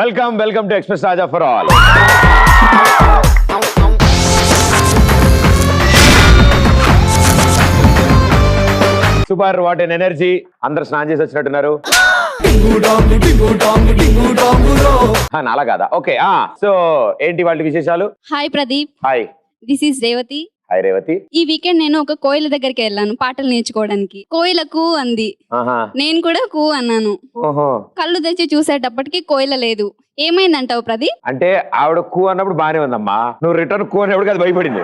Welcome to express Raja for all. Super, what N energy. అందరు స్నానం చేసి వచ్చినట్టున్నారు. అలా కాదా? ఓకే. సో ఏంటి వాళ్ళ విశేషాలు? Hi Pradeep. Hi. This is Revathi. Hi Revathi. ఈ వీకెండ్ నేను ఒక కోయిల దగ్గరికి వెళ్ళాను పాటలు నేర్చుకోవడానికి. కోయిల కూ అంది, నేను కూడా కూ అన్నాను. కళ్ళు తెచ్చి చూసేటప్పటికి కోయిల లేదు. ఏమైందంటావు ప్రదీప్? అంటే ఆవిడ కూ అన్నప్పుడు బానే ఉందమ్మా, నువ్వు రిటర్న్ కూ అన్నప్పుడు అది భయపడింది.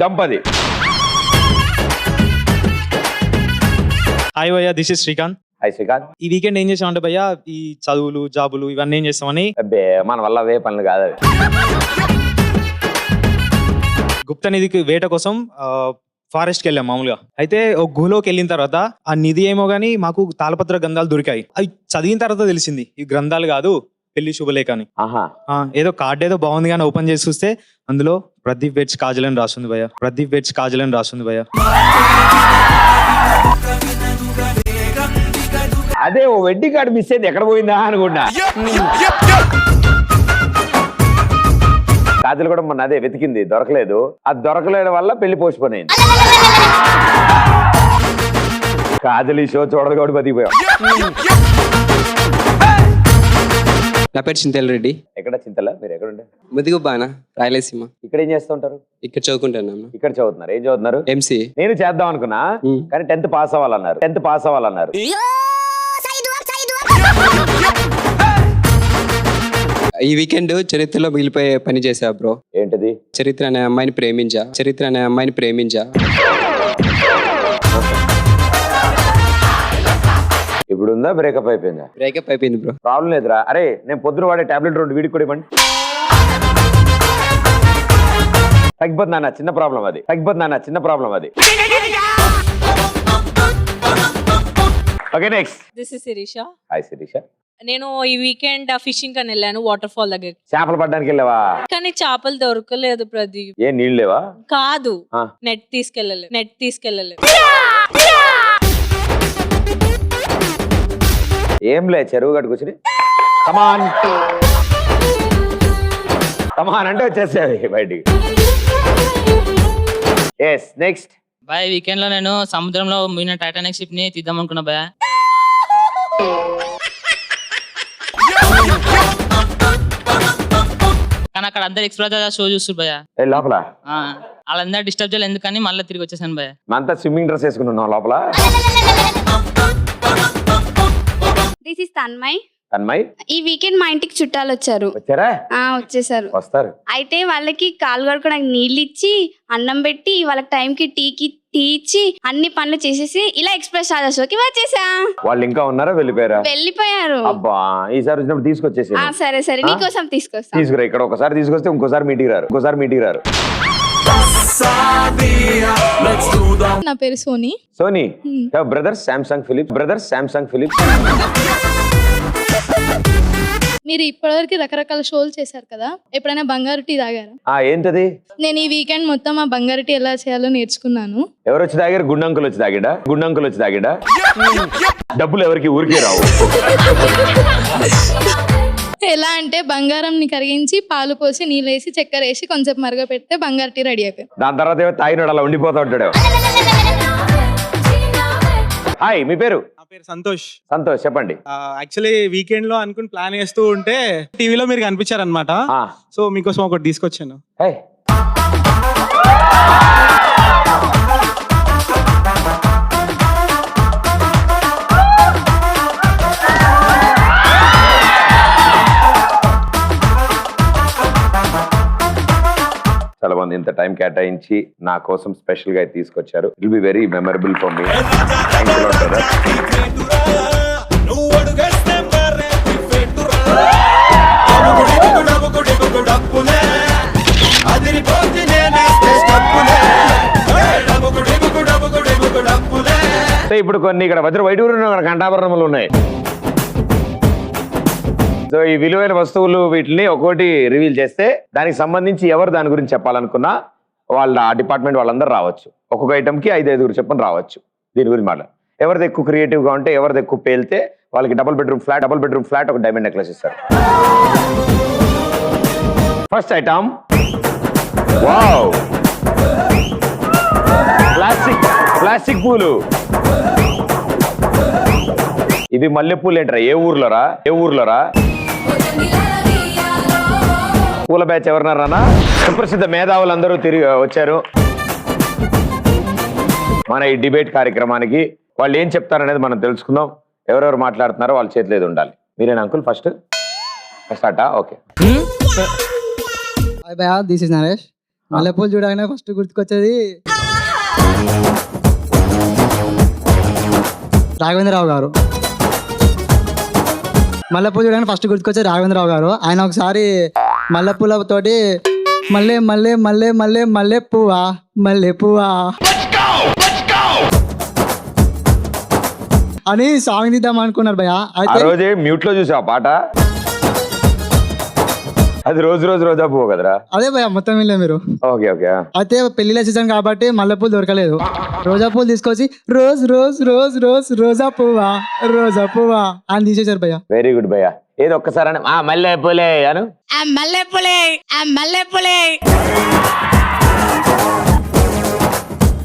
జంప్ అది. హాయ్ భయ్యా, this is Srikanth. Hi Srikanth. ఈ వీకెండ్ ఏం చేసామంటే భయ్యా, ఈ చదువులు జాబులు ఇవన్నీ ఏం చేస్తామని. అబ్బే, మన వల్ల అవే పనులు కాదు అవి. గుప్త నిధికి వేట కోసం ఫారెస్ట్కి వెళ్ళాం మామూలుగా. అయితే ఒక గుహలోకి వెళ్ళిన తర్వాత ఆ నిధి ఏమో గానీ మాకు తాళపత్ర గ్రంథాలు దొరికాయి. అవి చదివిన తర్వాత తెలిసింది ఈ గ్రంథాలు కాదు, పెళ్లి శుభలేఖ అని. ఏదో కార్డు ఏదో బాగుంది కానీ ఓపెన్ చేసి చూస్తే అందులో ప్రదీప్ వెడ్స్ కాజల్ అని రాస్తుంది భయ్యా. ప్రదీప్ వెడ్స్ కాజల్ అని రాస్తుంది భయ్యా. అదే ఓ వెడ్డింగ్ కార్డు మిస్ అయింది, ఎక్కడ పోయిందా అనుకున్నా. కాజల్ కూడా మొన్న అదే వెతికింది, దొరకలేదు. అది దొరకలేని వల్ల పెళ్లి పోస్ట్పోన్ అయింది. కాజల్ ఈ షో చూడదు కాబట్టి బతికిపోయాం. నా పేరు చింతల్ రెడ్డి. ఎక్కడ చింతల? మీరు ఎక్కడ ఉండే? ముదిగుబానా, రాయలసీమ. ఇక్కడ ఏం చేస్తూ ఉంటారు? ఇక్కడ చదువుకుంటున్నాను. ఇక్కడ చదువుతున్నారు. ఏం చదువుతున్నారు? ఎంసీ. నేను చేద్దాం అనుకున్నా కానీ 10th పాస్ అవ్వాలన్నారు. ఈ వీకెండ్ చరిత్రలో మిగిలిపోయే పని చేసా బ్రో. ఏంటది? చరిత్ర అనే అమ్మాయిని ప్రేమించా. ఇప్పుడు ఉందా, బ్రేకప్ అయిపోయిందా? బ్రేకప్ అయిపోయింది బ్రో. ప్రాబ్లం లేదురా. అరే, నేను పొద్దున వాడే టాబ్లెట్ 2 వీడికి కూడా ఇవ్వండి. తగ్గిపోతుందన్న చిన్న ప్రాబ్లం అది. Okay, next. This is Sirisha. Hi Sirisha. నేను ఈ వీకెండ్ ఫిషింగ్ అని వెళ్ళాను, వాటర్ ఫాల్ దగ్గర. చేపలు పట్టడానికి వెళ్ళావా? కానీ చేపలు దొరకలేదు ప్రదీప్. ఏం నీళ్ళు లేవా? కాదు, నెట్ తీసుకెళ్ళలేదు. ఏం లే, చెరువు గట్టు కూర్చుని కమాన్ అంటే వచ్చేసేవి బయటికి. Yes, next. బాయ్, వీకెండ్ లో నేను సముద్రంలో మునిగిన టైటానిక్ షిప్ ని తీద్దాం అనుకున్నా బాయ్. కానీ అక్కడ అందరు ఎక్స్ప్రెస్ షో చూస్తారు భయ. లోపల వాళ్ళందరూ డిస్టర్బ్ చేయాలి ఎందుకని మళ్ళీ తిరిగి వచ్చేసాను భయ. అంతా స్విమ్మింగ్ డ్రెస్ వేసుకున్నాం లోపల. This is Tanmay. ఈ వీకెండ్ మా ఇంటికి చుట్టాలు వచ్చారు. వచ్చేసారు. వస్తారు. అయితే వాళ్ళకి కాలు కడుకోవడానికి నీళ్ళు ఇచ్చి, అన్నం పెట్టి, వాళ్ళకి టైంకి టీ ఇచ్చి, అన్ని పనులు చేసేసి ఇలా ఎక్స్ప్రెస్ రాజా షోకి వచ్చేసా. వాళ్ళు ఇంకా ఉన్నారా? వెళ్ళిపోయారు. అబ్బా, ఈసారి వచ్చినప్పుడు తీసుకొచ్చేసి. సరే నీకోసం తీసుకొస్తా. తీసుకురా. ఇక్కడ ఒకసారి తీసుకొస్తే ఇంకోసారి మీటింగ్ రారు. నా పేరు సోనీ. Brothers Samsung Philips. మీరు ఇప్పటివరకు రకరకాల షోలు చేశారు కదా, ఎప్పుడైనా బంగారు టీ తాగారా? ఏంటది? నేను ఈ వీకెండ్ మొత్తం ఆ బంగారు టీ ఎలా చేయాలో నేర్చుకున్నాను. ఎవరు వచ్చి తాగారు? గుండంకులు వచ్చి తాగిడా. డబ్బులు ఎవరికి ఊరికే రావు. ఎలా అంటే బంగారంని కరిగించి పాలు పోసి నీళ్ళు వేసి చక్కెర వేసి కొంచెం మరగ పెడితే బంగారు టీ రెడీ అయిపోయింది. దాని తర్వాత తాగినాడు అలా ఉండిపోతా ఉంటాడు. హాయ్, మీ పేరు? నా పేరు సంతోష్. చెప్పండి. యాక్చువల్లీ వీకెండ్ లో అనుకుని ప్లాన్ చేస్తూ ఉంటే టీవీలో మీరు కనిపించారనమాట. సో మీకోసం ఒకటి తీసుకొచ్చాను. చాలా మంది ఇంత టైం కేటాయించి నా కోసం స్పెషల్ గా తీసుకొచ్చారు. It will be very memorable for me. Thank you lot brother. ఇప్పుడు కొన్ని ఇక్కడ వజ్ర వైడూర్యం కంఠాభరణములు ఉన్నాయి. సో ఈ విలువైన వస్తువులు వీటిని ఒక్కోటి రివీల్ చేస్తే దానికి సంబంధించి ఎవరు దాని గురించి చెప్పాలనుకున్నా వాళ్ళ డిపార్ట్మెంట్ వాళ్ళందరూ రావచ్చు. ఒక్కొక్క ఐటమ్కి 5-5 చెప్పని రావచ్చు. దీని గురించి మాట్లాడు. ఎవరిది ఎక్కువ క్రియేటివ్ గా ఉంటే, ఎవరిది ఎక్కువ పేలితే వాళ్ళకి డబుల్ బెడ్రూమ్ ఫ్లాట్ ఒక డైమండ్ నెక్లెస్ ఇస్తారు. ఫస్ట్ ఐటమ్, వావ్, ప్లాస్టిక్ పూలు. ఇవి మల్లెపూలు ఏంట్రా? ఏ ఊర్లోరా? పూల బ్యాచ్ ఎవరున్నారా? సుప్రసిద్ధ మేధావులు అందరూ తిరిగి వచ్చారు మన ఈ డిబేట్ కార్యక్రమానికి. వాళ్ళు ఏం చెప్తారనేది మనం తెలుసుకుందాం. ఎవరెవరు మాట్లాడుతున్నారో వాళ్ళ చేతిలో ఏది ఉండాలి. మీరేనా అంకుల్? ఫస్ట్ స్టార్టా? ఓకే. This is Naresh. మల్లెపూలు చూడగానే ఫస్ట్ గుర్తుకొచ్చేది రాఘవేంద్రరావు గారు. మల్లెపూలు చూడగానే ఫస్ట్ గుర్తుకొచ్చేది రాఘవేంద్రరావు గారు. ఆయన ఒకసారి మల్లెపూలతోటి మల్లె పువ్వా అని సాంగ్ తీద్దాం అనుకున్నారు భయ్య. అయితే రోజే మ్యూట్ లో చూసా పాట. అది రోజా పువ్వు కదరా? అదే భయ్య మొత్తం వెళ్ళే మీరు. ఓకే. అయితే పెళ్లిళ్ళ సీజన్ కాబట్టి మల్లెపూలు దొరకలేదు. రోజా పూలు తీసుకొచ్చి రోజా పువ్వా అని తీసేశారు భయ్య. వెరీ గుడ్ భయ్య. ఏది ఒక్కసారి మల్లెపూలే అను.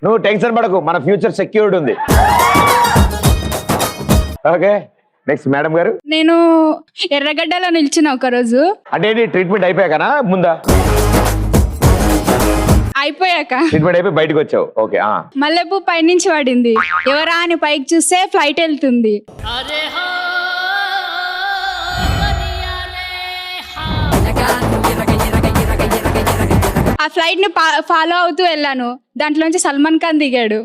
నువ్వు టెన్షన్ పడకు, మన ఫ్యూచర్ సెక్యూర్డ్ ఉంది. ఓకే, నెక్స్ట్ మేడం గారు. నేను ఎర్రగడ్డలో నిల్చున్నా ఒక రోజు. అంటే ట్రీట్మెంట్ అయిపోయాకనా ముందా? అయిపోయాక ట్రీట్మెంట్ అయిపోయి బయటకు వచ్చావు. ఓకే. మల్లెపూ పైనుంచి పడింది. ఎవరా అని పైకి చూస్తే ఫ్లైట్ వెళ్తుంది. ఆ ఫ్లైట్ ని ఫాలో అవుతూ వెళ్ళాను. దాంట్లోంచి సల్మాన్ ఖాన్ దిగాడు.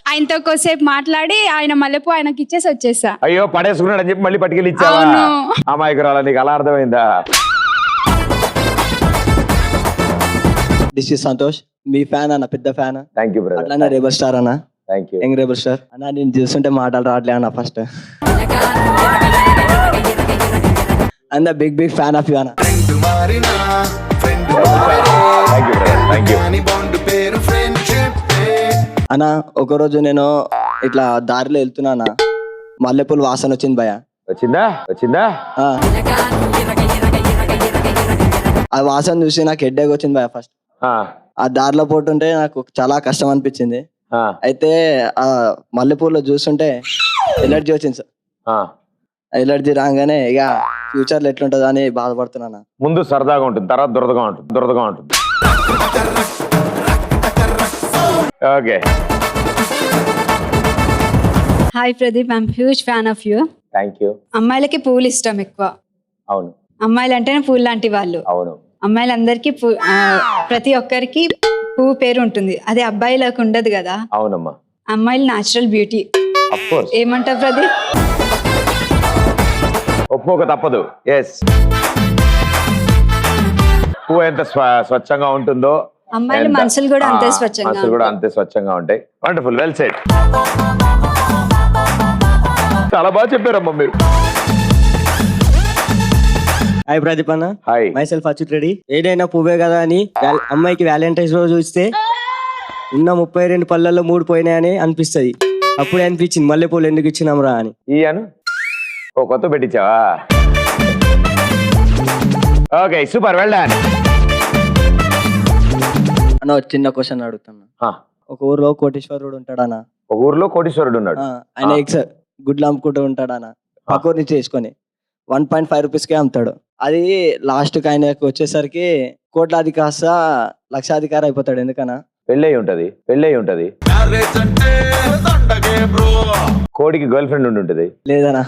ఆయనతో కొద్దిసేపు మాట్లాడి ఆయన మల్లెపూ ఆయనకి ఇచ్చేసి వచ్చేసా. అయ్యో పడేసుకున్నాడు అని చెప్పి మళ్ళీ పట్టుకెళ్ళి ఇచ్చావా? అమాయకురాలా, నీకు అలా అర్థమైందా? దిస్ ఇస్ సంతోష్, మీ ఫ్యాన్ అన్న, పెద్ద ఫ్యాన్. Thank you brother. అట్లా రెబల్ స్టార్ అన్న. Thank you. Young rebel star అన్న. నేను చూస్తుంటే మాటలు రావట్లే అన్న. First and big fan of you అన్న. అన్న ఒకరోజు నేను ఇట్లా దారిలో వెళ్తున్నా, మల్లెపూలు వాసన వచ్చింది భయ. వచ్చిందా? ఆ వాసన చూసి నాకు హెడ్ఏక్ వచ్చింది భయ. ఫస్ట్ ఆ దారిలో పోతుంటే నాకు చాలా కష్టం అనిపించింది. అయితే ఆ మల్లెపూలు చూస్తుంటే ఎలర్జీ వచ్చింది సార్. ఎలర్జీ రాగానే ఇక ఫ్యూచర్ లో ఎట్లుంటదో అని బాధపడుతున్నా. ముందు సరదాగా ఉంటుంది, తర్వాత దురదగా ఉంటుంది. Okay. Hi Pradeep, I'm huge fan of you. Thank you. అమ్మాయిలకి పూలు ఇష్టం ఎక్కువ. అవును. అమ్మాయిలు అంటేనే పూలు లాంటి వాళ్ళు. అవును. అమ్మాయిలందరికీ ప్రతి ఒక్కరికి పువ్వు పేరు ఉంటుంది. అదే అబ్బాయిలకు ఉండదు కదా. అవునమ్మా. అమ్మాయిలు న్యాచురల్ బ్యూటీ. Of course. ఏమంటావు ప్రదీప్? ఒప్పుకోక తప్పదు. ఎస్, పువ్వు ఎంత స్వచ్ఛంగా ఉంటుందో అమ్మాయిల మనసులు కూడా అంతే స్వచ్ఛంగా ఉంటాయి. Wonderful, well said. చాలా బాగా చెప్పారమ్మా మీరు. హాయ్ ప్రదీప్ అన్న. Hi. My self Achyut Reddy. ఏదైనా పువ్వే కదా అని అమ్మాయికి వ్యాలంటైన్స్ రోజు చూస్తే ఉన్న 32 పళ్ళల్లో 3 పోయినాయని అనిపిస్తుంది. అప్పుడే అనిపించింది మల్లెపూలు ఎందుకు ఇచ్చినాం రా అని. ఇయ్యాను ఓ కొత్త పెట్టించావా? Okay, super, well done. అన్న చిన్న క్వశ్చన్ అడుగుతున్నా. ఒక ఊర్లో కోటీశ్వరుడు ఉంటాడనా? ఒక ఊర్లో కోటీశ్వరుడు ఉన్నాడు. ఆయన ఎగ్స్ గుడ్లు అమ్ముకుంటూ ఉంటాడనా? పక్కూరు నుంచి చేసుకొని 1.5 రూపీస్కే అమ్ముతాడు. అది లాస్ట్ కి ఆయనకు వచ్చేసరికి కోట్లాది కాస్త లక్షాధికారి అయిపోతాడు. ఎందుకనా? పెళ్ళై ఉంటది. కోడికి గర్ల్ ఫ్రెండ్ ఉంటది. లేదనా?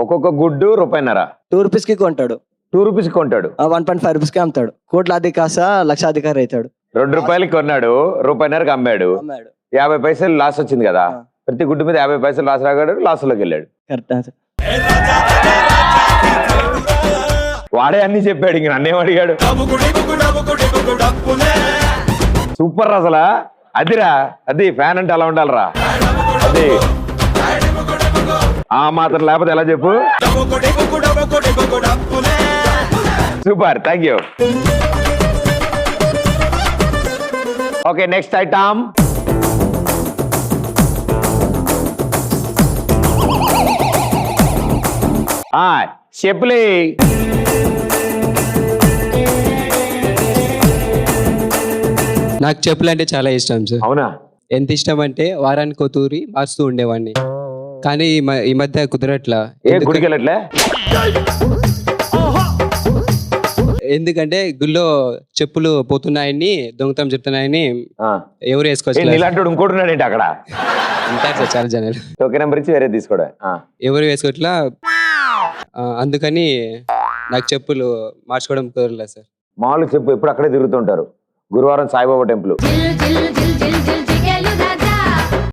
ఒక్కొక్క గుడ్డు రూపాయిన్నర. 2 రూపీస్కి కొంటాడు. 2 రూపీస్ కొంటాడు. 1.5 రూపీస్కి అమ్ముతాడు. కోట్లాది కాస్త లక్షాధికారి అవుతాడు. 2 రూపాయలకి కొన్నాడు, రూపాయిన్నరకు అమ్మాడు. 50 పైసలు లాస్ వచ్చింది కదా. ప్రతి గుడ్డు మీద 50 పైసలు లాస్ రాగాడు, లాస్ లోకి వెళ్ళాడు. కరెక్ట్. వాడే అన్ని చెప్పాడు, ఇంక నన్నేం అడిగాడు. సూపర్ అసలు. అదిరా, అది ఫ్యాన్ అంటే అలా ఉండాలిరా. అది ఆ మాత్రం లేకపోతే ఎలా చెప్పు. Super, thank you. Okay, next item చెప్పులే. నాకు చెప్పులు అంటే చాలా ఇష్టం సార్. అవునా? ఎంత ఇష్టం అంటే వారానికి ఒక తూరి మార్చుతూ ఉండేవాడిని. కానీ ఈ మధ్య కుదరట్లా. ఏ గుడికి వెళ్ళట్లే? ఎందుకంటే గుళ్ళో చెప్పులు పోతున్నాయని, దొంగతనం చెప్తున్నాయని ఎవరు వేసుకోవచ్చు. ఇలాంటి ఇంకోటి ఉన్నాడు ఏంటి అక్కడ? ఉంటారు సార్ చాలా జనాలు. టోకెన్ నెంబర్ ఇచ్చి వేరే తీసుకోవడం. ఎవరు వేసుకోవట్లా, అందుకని నాకు చెప్పులు మార్చుకోవడం కుదరలేదు సార్. మామూలుగా చెప్పు ఎప్పుడు అక్కడే తిరుగుతుంటారు. గురువారం సాయిబాబా టెంపుల్,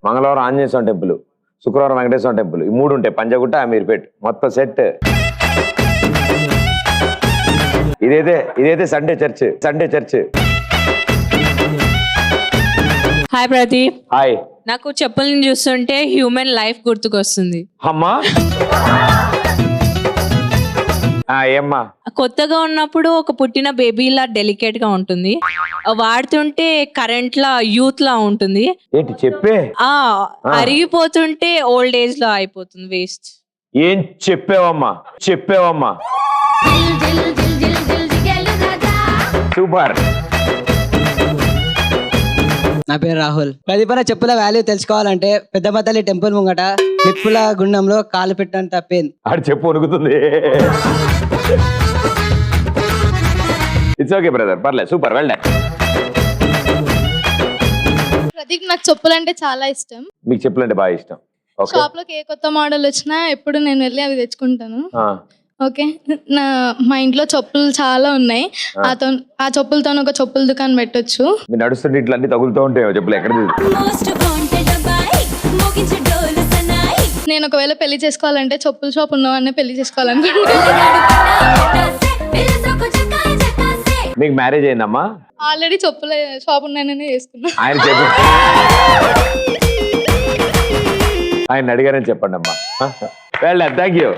మంగళవారం ఆంజనేయ స్వామి టెంపుల్, శుక్రవారం వెంకటేశ్వర స్వామి టెంపుల్. ఈ 3 ఉంటాయి. పంజగుట్ట, అమీర్పేట్, మొత్తం సెట్. ఇదైతే Sunday church. Hi Pradeep. Hi. నాకు చెప్పుల్ని చూస్తుంటే హ్యూమన్ లైఫ్ గుర్తుకొస్తుంది. అమ్మా ఏమ్మా? కొత్తగా ఉన్నప్పుడు ఒక పుట్టిన బేబీలా డెలికేట్ గా ఉంటుంది, వాడుతుంటే కరెంట్ లా యూత్ లా ఉంటుంది. ఏంటి చెప్పే? అరిగిపోతుంటే ఓల్డ్ ఏజ్ లో అయిపోతుంది, వేస్ట్. ఏం చెప్పావమ్మా? సూపర్. నా పేరు రాహుల్. ప్రదీపన చెప్పుల వాల్యూ తెలుసుకోవాలంటే పెద్దమ్మ తల్లి టెంపుల్ ముంగట నిప్పుల గుండంలో కాలు పెట్టంత పెయిన్. ఆడు చెప్పు వణుకుతుంది. ఇట్స్ ఓకే బ్రదర్, పర్లేదు, సూపర్, వెల్ డన్. ప్రదీప్ నాకు చెప్పులు అంటే చాలా ఇష్టం. మీకు చెప్పులంటే బాగా ఇష్టం. ఓకే. షాప్ లోకి ఏ కొత్త మోడల్ వచ్చినా ఎప్పుడు నేను వెళ్ళి అవి తెచ్చుకుంటాను. ఓకే, మా ఇంట్లో చెప్పులు చాలా ఉన్నాయి. ఆ చెప్పులతో ఒక చెప్పుల దుకాణం పెట్టొచ్చు. మీరు నడుస్తుంటే ఇట్లా అన్ని తగులుతూ ఉంటాయో చెప్పులు? ఎక్కడ నేను ఒకవేళ పెళ్లి చేసుకోవాలంటే చెప్పుల షాప్ ఉన్నవాడినే పెళ్లి చేసుకోవాలనుకుంటున్నాను. మీకు మ్యారేజ్ అయిందమ్మా? ఆల్రెడీ చెప్పుల షాప్ ఉన్నాయని చేసుకున్నా. ఆయన చెప్పు, ఆయన అడిగారని చెప్పండి అమ్మా. Well done, thank you.